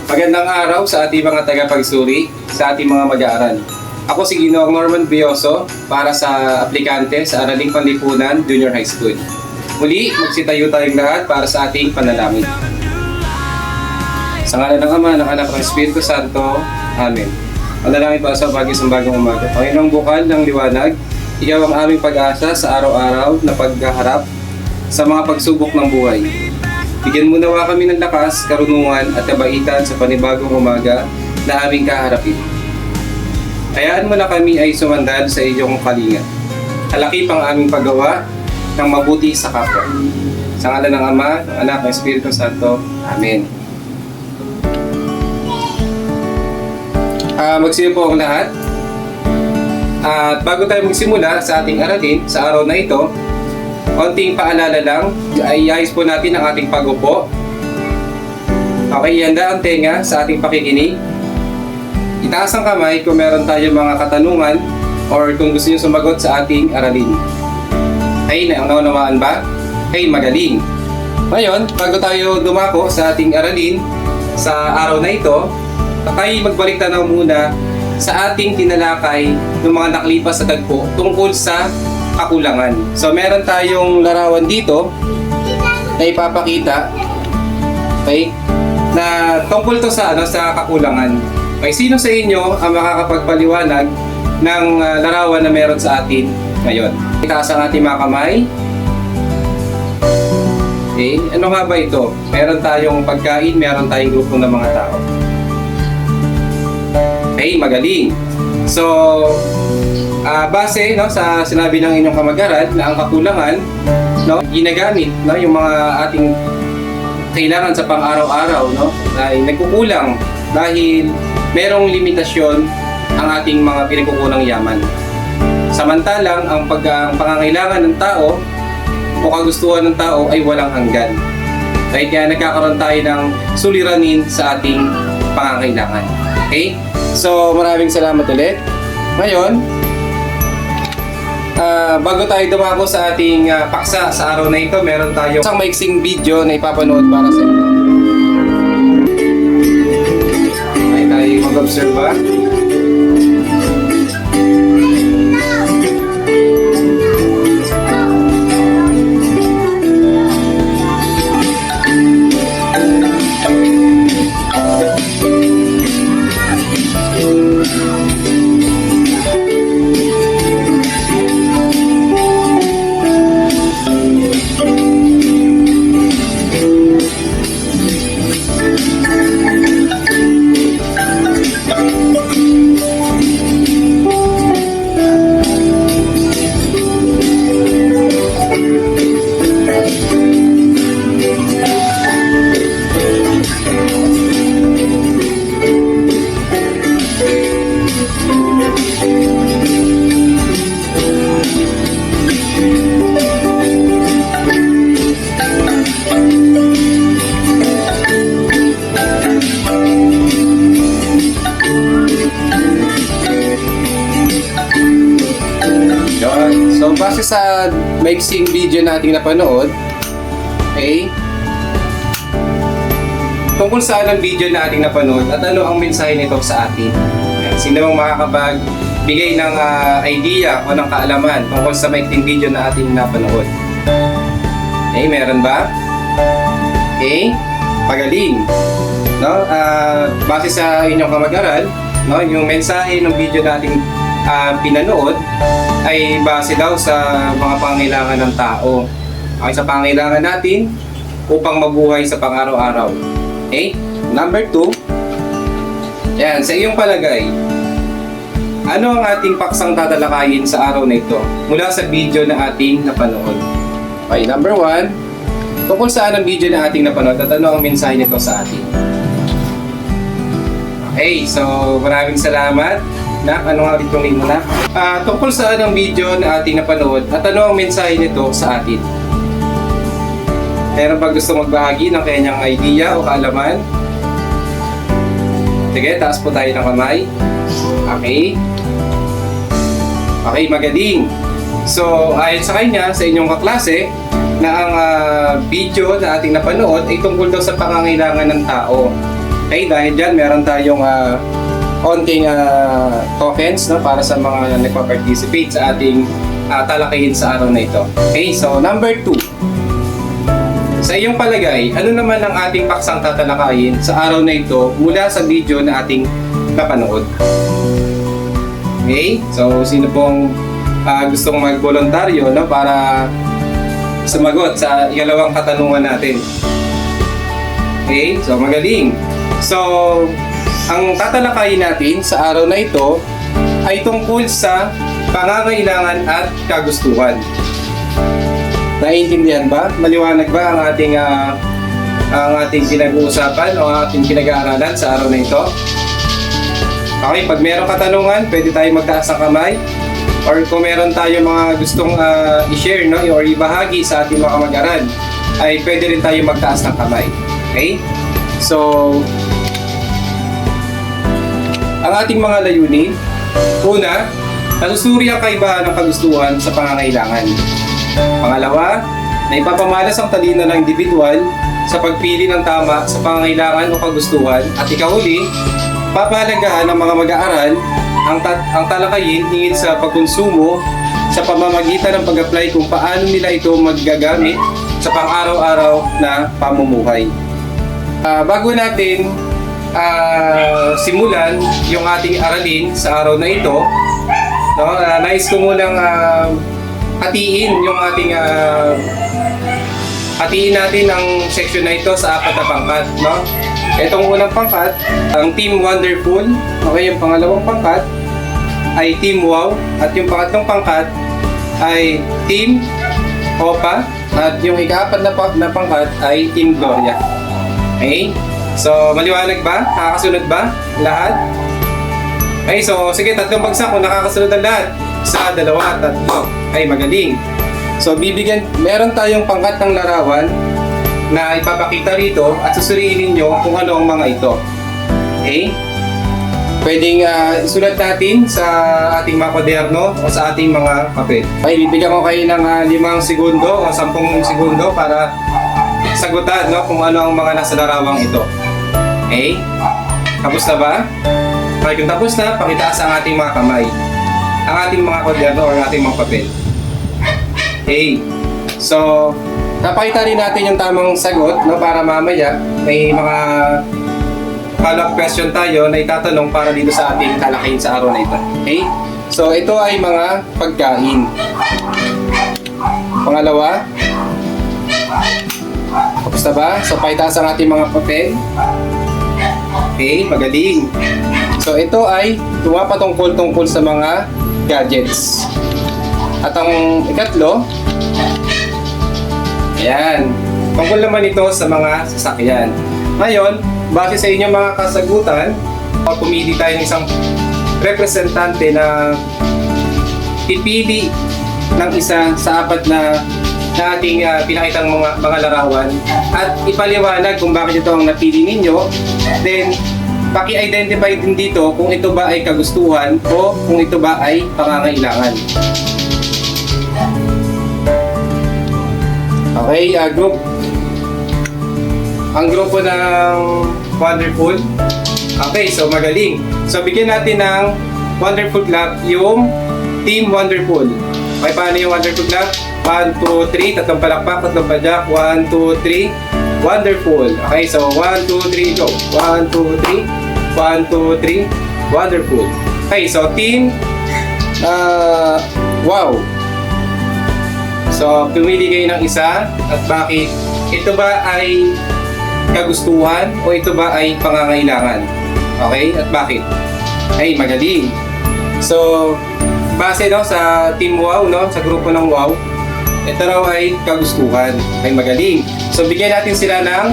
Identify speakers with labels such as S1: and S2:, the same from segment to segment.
S1: Magandang araw sa ating mga tagapagsuri, sa ating mga mag-aaral. Ako si Ginoong Norman Bioso para sa aplikante sa Araling Panlipunan Junior High School. Muli, magsitayo tayong lahat para sa ating panalangin. Sa ngalan ng Ama, ng Anak, ng Espiritu Santo. Amen. Panalangin para sa bagong umaga. Panginoong bukal ng liwanag, Ikaw ang aming pag-asa sa araw-araw na paghaharap sa mga pagsubok ng buhay. Bigyan mo nawa kami ng lakas, karunungan at kabaitan sa panibagong umaga na aming kaharapin. Hayaan mo na kami ay sumandal sa iyong kalinga. Halakip ang aming paggawa ng mabuti sa kapwa. Sa ngalan ng Ama, ng Anak, ng Espiritu Santo. Amen. Magsiyo po ang lahat. At bago tayo magsimula sa ating aralin sa araw na ito, konting paalala lang, ay ayos po natin ang ating pag-upo. Okay, ihanda ang tenga sa ating pakikinig. Itaas ang kamay kung meron tayo mga katanungan or kung gusto nyo sumagot sa ating aralin. Okay, naunawaan ba? Okay, magaling. Ngayon, bago tayo dumako sa ating aralin sa araw na ito, tayo magbalik tanaw muna sa ating tinalakay ng mga nakalipas sa tagpo tungkol sa kakulangan. So meron tayong larawan dito na ipapakita, okay, na tungkol to sa sa kakulangan. Okay, sino sa inyo ang makakapagpaliwanag ng larawan na meron sa atin ngayon? Itaas ang ating mga kamay. Okay, ano nga ba ito? Meron tayong pagkain, meron tayong grupo ng mga tao. Okay, magaling. So base sa sinabi ng inyong kamag-aral na ang kakulangan ginagamit yung mga ating kailangan sa pang-araw-araw ay nagkukulang dahil merong limitasyon ang ating mga pinagkukulang yaman. Samantalang ang pangangailangan ng tao o kagustuhan ng tao ay walang hanggan. Kaya nagkakaroon tayo ng suliranin sa ating pangangailangan. Okay? So maraming salamat ulit. Ngayon, bago tayo dumako sa ating paksa sa araw na ito, meron tayong isang maiksing video na ipapanood para sa inyo. Ay tayo mag-observe ba? So base sa maiksing video nating napanood, okay, tungkol saan ang video na ating napanood at ano ang mensahe nito sa atin? Okay, sino bang makakapagbigay ng idea o ng kaalaman tungkol sa maiksing video na ating napanood? Okay, meron ba? Okay, pagaling. Base sa inyong kamag-aral, yung mensahe ng video na ating pinanood ay base daw sa mga pangangailangan ng tao. Okay, sa pangangailangan natin upang mabuhay sa pang-araw-araw. Okay? Number 2. Yan, sa iyong palagay, ano ang ating paksang tatalakayin sa araw na ito mula sa video na ating napanood? Okay, number 1. Tungkol saan ang video na ating napanood at ano ang mensahe nito sa atin? Okay, so maraming salamat. Ano nga ulit yung link mo na? Tungkol saan ang video na ating napanood at ano ang mensahe nito sa atin? Meron ba gusto magbahagi ng kanyang idea o kaalaman? Sige, taas po tayo ng kamay. Okay. Okay, magaling. So, ayon sa kanya, sa inyong kaklase, na ang video na ating napanood ay tungkol daw sa pangangailangan ng tao. Okay, dahil dyan, meron tayong konting tokens, no, para sa mga nagpa-participate sa ating talakayin sa araw na ito. Okay, so number 2. Sa iyong palagay, ano naman ang ating paksang tatalakayin sa araw na ito mula sa video na ating napanood? Okay, so sino pong gustong mag-voluntaryo, no, para sumagot sa ikalawang katanungan natin? Okay, so magaling. So, ang tatalakayin natin sa araw na ito ay tungkol sa pangangailangan at kagustuhan. Naiintindihan ba? Maliwanag ba ang ating pinag-uusapan o ang ating pinag-aaralan sa araw na ito? Okay, pag mayroong katanungan, pwede tayo magtaas ng kamay. Or kung meron tayo mga gustong i-share, no, or ibahagi sa ating mga mag-aral, ay pwede rin tayo magtaas ng kamay. Okay? So, ang ating mga layunin, una, nasusuri ang kaibahan ng kagustuhan sa pangangailangan. Pangalawa, na ipapamalas ang talino ng individual sa pagpili ng tama sa pangangailangan o kagustuhan. At ikahuli, papahalagahan ng mga mag-aaral ang talakayin hingil sa pagkonsumo sa pamamagitan ng pag-apply kung paano nila ito magagamit sa pang-araw-araw na pamumuhay. Bago natin simulan yung ating aralin sa araw na ito, no, nais ko munang hatiin yung ating hatiin natin ang section na ito sa 4 na pangkat, no? Itong unang pangkat, ang Team Wonderful. Okay, yung pangalawang pangkat ay Team Wow, at yung pangatlong pangkat ay Team Opa, at yung ika-4 na pangkat ay Team Gloria. Okay? So, maliwanag ba? Nakakasunod ba? Lahat? Okay, so sige, 3 bagsak kung nakakasunod ang lahat. 1, 2, 3. Ay, magaling. So, meron tayong pangkat ng larawan na ipapakita rito at susuriin ninyo kung ano ang mga ito. Okay? Pwedeng isulat natin sa ating mga kwaderno o sa ating mga papel. Okay, bibigyan ko kayo ng 5 segundo o 10 segundo para sagutan, no, kung ano ang mga nasa larawang ito. Okay? Tapos na ba? Okay, kung tapos na, pakitaas ang ating mga kamay. Ang ating mga kwaderno o ang ating mga papel. Okay. So, napakita rin natin yung tamang sagot, no, para mamaya may mga follow-up question tayo na itatanong para dito sa ating talakayin sa araw na ito. Okay? So, ito ay mga pagkain. Pangalawa, tapos na ba? So, paitaas ang ating mga papel. Okay, magaling. So, ito ay tungkol sa mga gadgets. At ang ikatlo, ayan, tungkol naman ito sa mga sasakyan. Ngayon, base sa inyong mga kasagutan, pumili tayo ng isang representante na pipili ng isa sa 4 na ating pinakitang mga larawan at ipaliwanag kung bakit ito ang napili ninyo. Then, paki-identify din dito kung ito ba ay kagustuhan o kung ito ba ay pangangailangan. Okay, group. Ang grupo ng Wonderful. Okay, so magaling. So, bigyan natin ng Wonderful clap yung Team Wonderful. Okay, paano yung Wonderful clap? 1, 2, 3, tatlong palakpak, tatlong padyak. 1, 2, 3. Wonderful. Okay, so 1, 2, 3, go. 1, 2, 3. 1, 2, 3. Wonderful. Okay, so Team Wow. So, pumili kayo ng isa at bakit? Ito ba ay kagustuhan o ito ba ay pangangailangan? Okay, at bakit? Ay, magaling. So, base, no, sa Team Wow, no, sa grupo ng Wow, ito raw ay kagustuhan. Ay, magaling. So, bigyan natin sila ng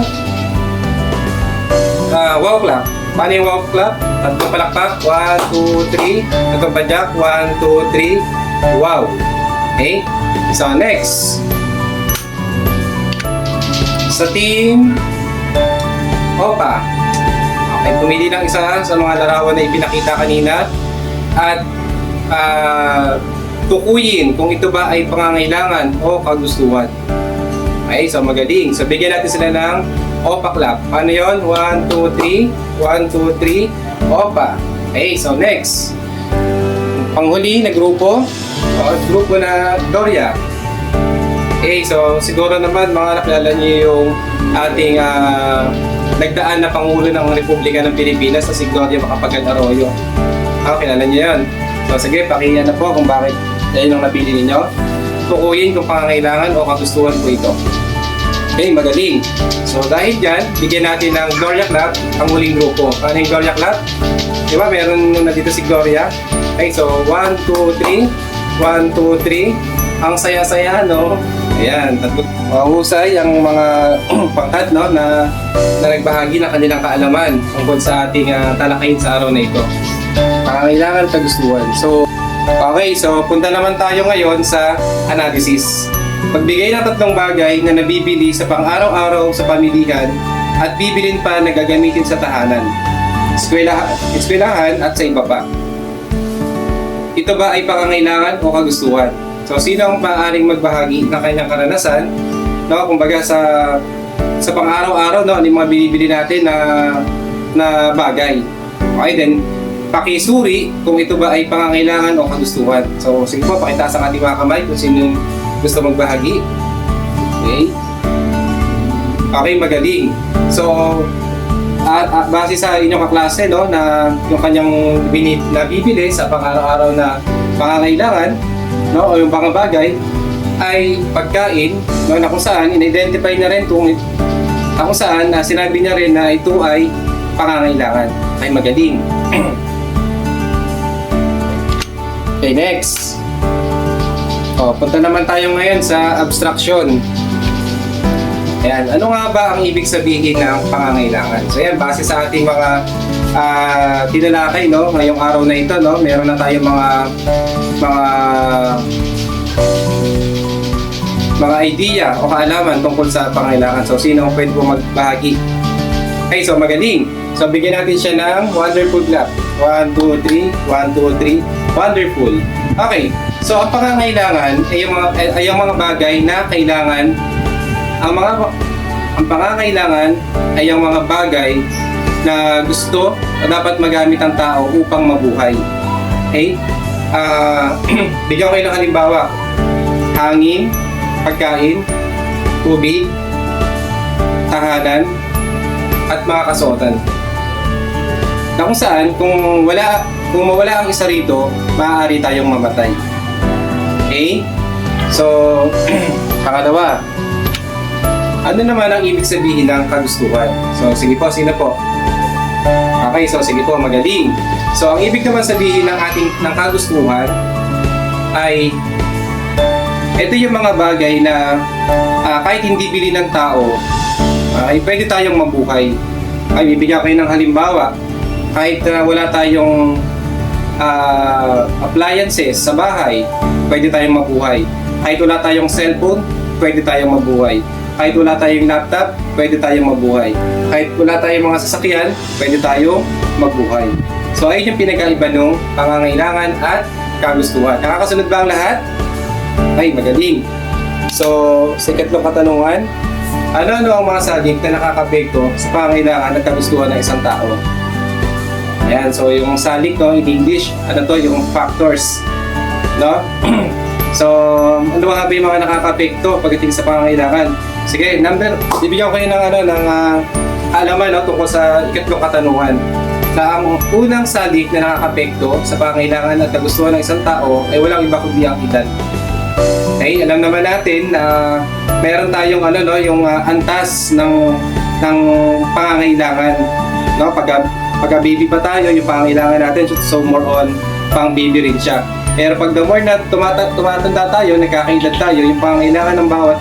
S1: wow clap. Paano yung wow clap? Tatlong palakpak. 1, 2, 3. Tatlong padyak. 1, 2, 3. Wow. Okay? So, next. Sa Team Opa. Okay, pumili ng isa sa mga larawan na ipinakita kanina at tukuyin kung ito ba ay pangangailangan o kagustuhan. Okay, so magaling. So, bigyan natin sila ng OPA clap. Paano yun? 1, 2, 3. 1, 2, 3. OPA. Okay, so next. Panghuli na grupo. Grupo na Gloria. Okay, so siguro naman mga nakilala niyo yung ating nagdaan na Pangulo ng Republika ng Pilipinas na si Gloria Macapagal Arroyo. Kilala niyo yan. So sige, pakiyan na po kung bakit yan yung napili ninyo. Tukuyin kung pangangailangan o kagustuhan po ito. Okay, magaling. So dahil dyan, bigyan natin ng Gloria Clap ang huling grupo. Ano yung Gloria Clap? Diba, meron na dito si Gloria. Okay, so 1, 2, 3. 1, 2, 3. Ang saya-saya, no? Ayan, tatlo. Mahusay ang mga pangkat, no, na nagbahagi ng kanilang kaalaman tungkol sa ating talakayin sa araw na ito. Pangangailangan, kagustuhan. So, okay, so punta naman tayo ngayon sa analysis. Magbigay ng 3 bagay na nabibili sa pang-araw-araw sa pamilihan at bibilin pa na gagamitin sa tahanan, eskwelahan at sa iba pa. Ito ba ay pangangailangan o kagustuhan? So, sino ang maaaring magbahagi ng kanyang karanasan? No, kumbaga sa pang-araw-araw, no, ano yung mga binibili natin na bagay. Okay, then pakisuri kung ito ba ay pangangailangan o kagustuhan. So, sige po, pakitaas ang ating mga kamay kung sino gusto magbahagi. Okay? Okay, magaling. So, base sa inyong kaklase, no, na yung kanyang nabibili sa pang-araw-araw na pangangailangan, no, o yung pangabagay, ay pagkain, no, na kung saan in-identify na rin kung saan sinabi niya rin na ito ay pangangailangan. Ay magaling. Okay, next. Punta naman tayo ngayon sa abstraction. Ayan, ano nga ba ang ibig sabihin ng pangangailangan? So ayan, base sa ating mga tinalakay, no, ngayong araw na ito, no, meron na tayong mga idea o kaalaman tungkol sa pangangailangan. So sino ang pwede po magbahagi? Okay, so magaling. So bigyan natin siya ng wonderful clap. 1, 2, 3. 1, 2, 3. Wonderful. Okay, so ang pangangailangan ay yung mga bagay na kailangan. Ang pangangailangan ay yung mga bagay na gusto o dapat magamit ng tao upang mabuhay. Okay? Bigyan ko kayo ng halimbawa. Hangin, pagkain, tubig, tahanan, at mga kasuotan. Na kung saan, kung mawala ang isa rito, maaari tayong mamatay. Okay? So, pangalawa, ano naman ang ibig sabihin ng kagustuhan? So, sige po, sino po? Okay, so sige po, magaling. So, ang ibig naman sabihin ng kagustuhan ay ito yung mga bagay na kahit hindi bili ng tao, ay pwede tayong mabuhay. Ay, bibigyan ko kayo ng halimbawa. Kahit wala tayong appliances sa bahay, pwede tayong mabuhay. Kahit wala tayong cellphone, pwede tayong mabuhay. Kahit wala tayong laptop, pwede tayong mabuhay. Kahit wala tayong mga sasakyan, pwede tayong mabuhay. So ayun yung pinagkaiba ng pangangailangan at kagustuhan. Nakakasunod ba ang lahat? Ay, magaling. So, sa ikatlong katanungan, ano ang mga saging na nakakapekto sa pangangailangan at kagustuhan ng isang tao? Ayan, so yung salik, no, in English, yung factors, no? So, ano ba yung mga nakakapekto pagdating sa pangangailangan? Sige, bibigyan ko kayo ng alaman, no, tungkol sa ikatlong katanungan. Na ang unang salik na nakakapekto sa pangangailangan at kagustuhan ng isang tao ay walang iba kundi ang edad. Okay, alam naman natin na meron tayong yung antas ng pangangailangan, no? Pagka baby pa tayo, yung pangangailangan natin, so more on pang baby rin siya. Pero pag the more na tumatanda tayo, nagkakaedad tayo, yung pangangailangan ng bawat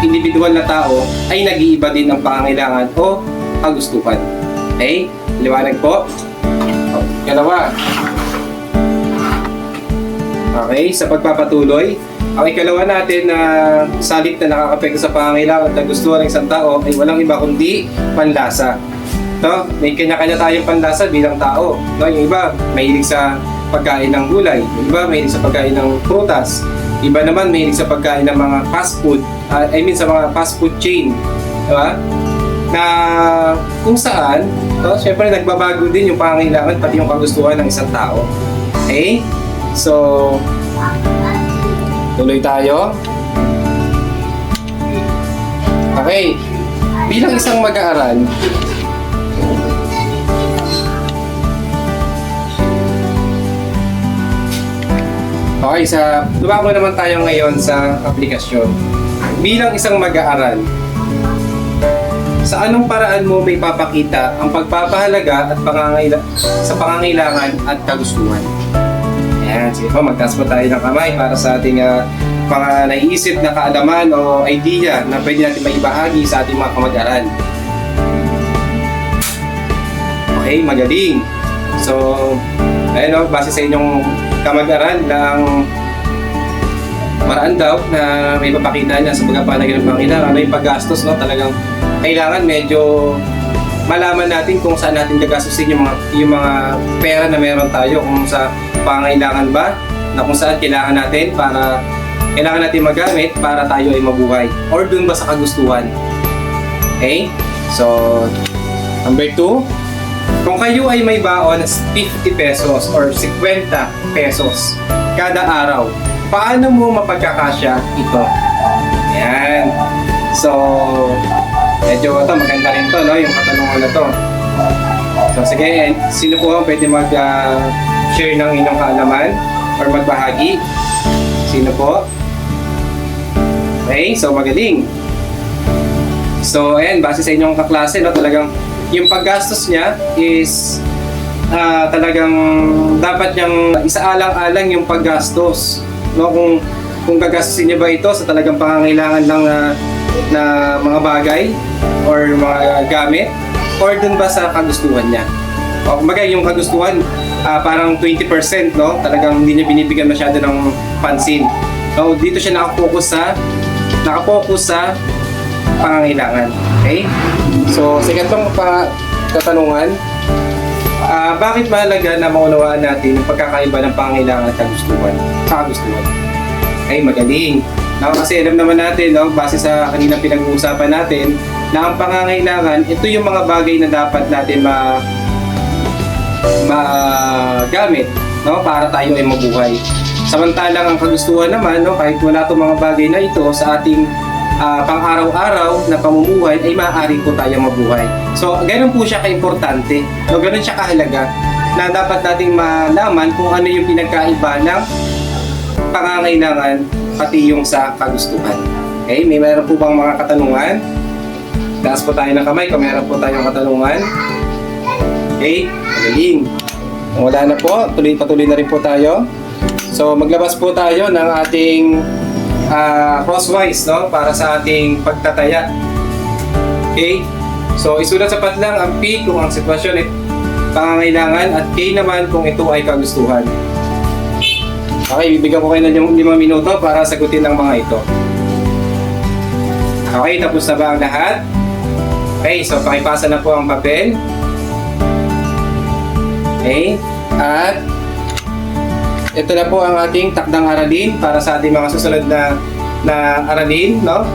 S1: individual na tao ay nag-iiba din ang pangangailangan o kagustuhan. Okay? Liwanag po. Ikalawa. Okay, sa pagpapatuloy, ang ikalawa natin na salik na nakakapekto sa pangangailangan at kagustuhan ng isang tao ay walang iba kundi panlasa. No? May kanya-kanya tayong panlasa bilang tao. No? Yung iba, mahilig sa pagkain ng gulay. Yung iba, mahilig sa pagkain ng prutas. Iba naman, mahilig sa pagkain ng mga fast food. Sa mga fast food chain. Diba? na kung saan, no, syempre nagbabago din yung pangangailangan pati yung kagustuhan ng isang tao. Okay? So, tuloy tayo. Okay. Bilang isang mag-aaral, okay, dumako naman tayo ngayon sa aplikasyon. Bilang isang mag-aaral, sa anong paraan mo may papakita ang pagpapahalaga at sa pangangailangan at kagustuhan? Ayan, sige po, magtaas po tayo ng kamay para sa ating mga naiisip na kaalaman o idea na pwede natin maibahagi sa ating mga kamag-aral. Okay, magaling. So, ayun o, base sa inyong kamag-aral ng maraan daw na may papakita niya sa pagpapahalaga ng pangangailangan, may paggastos, no? Talagang kailangan medyo malaman natin kung saan natin gagastusin yung mga pera na meron tayo, kung sa pangangailangan ba, na kung saan kailangan natin magamit para tayo ay mabuhay, or dun ba sa kagustuhan. Okay? So, number 2, kung kayo ay may baon na 50 pesos or 50 pesos kada araw, paano mo mapagkakasya ito? Ayan. So, medyo maganda rin to, no? Yung katanungan na to. So, sige, sino po ang pwede mag-share ng inyong kaalaman or magbahagi? Sino po? Okay, so magaling. So, ayan, base sa inyong kaklase, no? Talagang yung paggastos niya is talagang dapat niyang isaalang-alang yung paggastos, no? Kung gagastusin niya ba ito sa talagang pangangailangan ng na mga bagay or mga gamit, or dun ba sa kagustuhan niya. O kumbaga yung kagustuhan parang 20%, no? Talagang hindi niya binibigyan masyado ng pansin. So dito siya nakapokus sa pangangailangan. Okay? So sa ikatlong katanungan, bakit mahalaga na maunawaan natin yung pagkakaiba ng pangangailangan at kagustuhan? Ay, magaling. Kasi alam naman natin, no, base sa kanina pinag-uusapan natin, na ang pangangailangan, ito yung mga bagay na dapat natin magamit, no, para tayo ay mabuhay. Samantalang ang kagustuhan naman, no, kahit wala itong mga bagay na ito sa ating pang-araw-araw na pamumuhay, ay maaari po tayong mabuhay. So, ganun po siya ka-importante, no, ganun siya kahalaga, na dapat nating malaman kung ano yung pinagkaiba ng pangangailangan pati yung sa kagustuhan. Okay, may meron po bang mga katanungan? Taas po tayo ng kamay kung meron po tayong katanungan. Okay, magaling. Kung wala na po, patuloy na rin po tayo. So, maglabas po tayo ng ating crosswise, no, para sa ating pagtataya. Okay, so isulat sa padlang ang P kung ang sitwasyon ay pangangailangan at K naman kung ito ay kagustuhan. Okay, bibigyan ko kayo ng 5 minuto para sagutin ang mga ito. Okay, tapos na ba ang lahat? Okay, so pakipasa na po ang papel. Okay, at ito na po ang ating takdang aralin para sa ating mga susunod na aralin, no?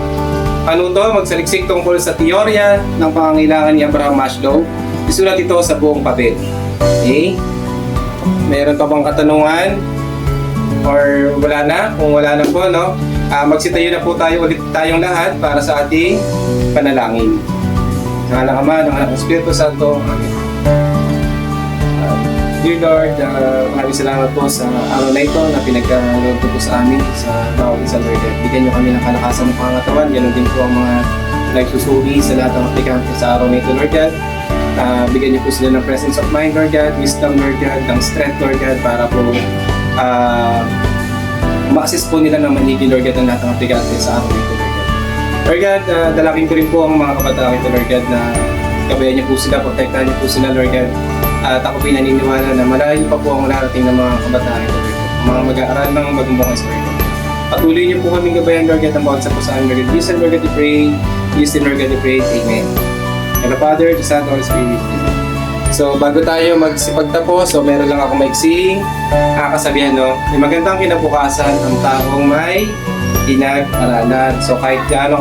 S1: Ano to? Magsaliksik tungkol sa teorya ng pangangailangan ni Abraham Maslow. Isulat ito sa buong papel. Okay? Meron pa bang katanungan? Or wala na? Kung wala na po, no? Magsitayo na po tayo ulit tayong lahat para sa ating panalangin. Sa ngalan ng Ama, ng Anak ng Espiritu Santo. Amen. Dear Lord, maraming salamat po sa araw na ito na pinagkaloob po sa amin sa bawat isa, Lord. Bigyan niyo kami ng kalakasan ng pangatawan. Ganun din po ang mga nagsusuri sa lahat ng aplikante sa araw na ito, Lord God. Bigyan niyo po sila ng presence of mind, Lord God, wisdom, Lord God, ng strength, Lord God, para po ma-assist po nila ng manigi, Lord God, ang lahat ng aplikante sa araw na ito, Lord God. Lord God, dalangin ko rin po ang mga kabataan ito, Lord God, na gabayan niyo po sila, protektahan niyo po sila, Lord God. At ako pinaniniwala na malayo pa po ang narating ng mga kabataan ito, Lord God. Ang mga mag-aaral ng magbubukas, Lord God. Patuloy niyo po kaming gabayan, Lord God, ang bawat sa pusaan, Lord God. Yes, Lord God, we pray. Yes, Lord God, we pray. Amen. And the Father, the Son, the Holy Spirit. So, bago tayo magsipagtapos, so meron lang ako maiksing kasabihan, no? May magandang kinabukasan ang taong may pinag-aralan. So kahit gaano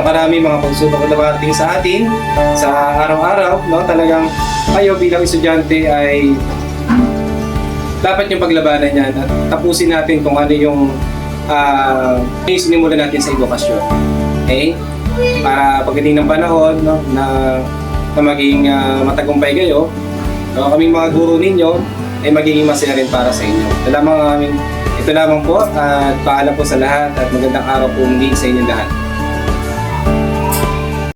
S1: karami mga pagsubok na darating sa atin sa araw-araw, no, talagang kayo bilang estudyante ay dapat yung paglabanan yan at tapusin natin kung ano yung sinimulan natin sa edukasyon. Okay? Para pagdating ng panahon, no, na maging matagumpay kayo, no, kaming mga guro ninyo ay magiging masaya rin para sa inyo. Ito lamang po at paalam po sa lahat at magandang araw po muli sa inyo lahat.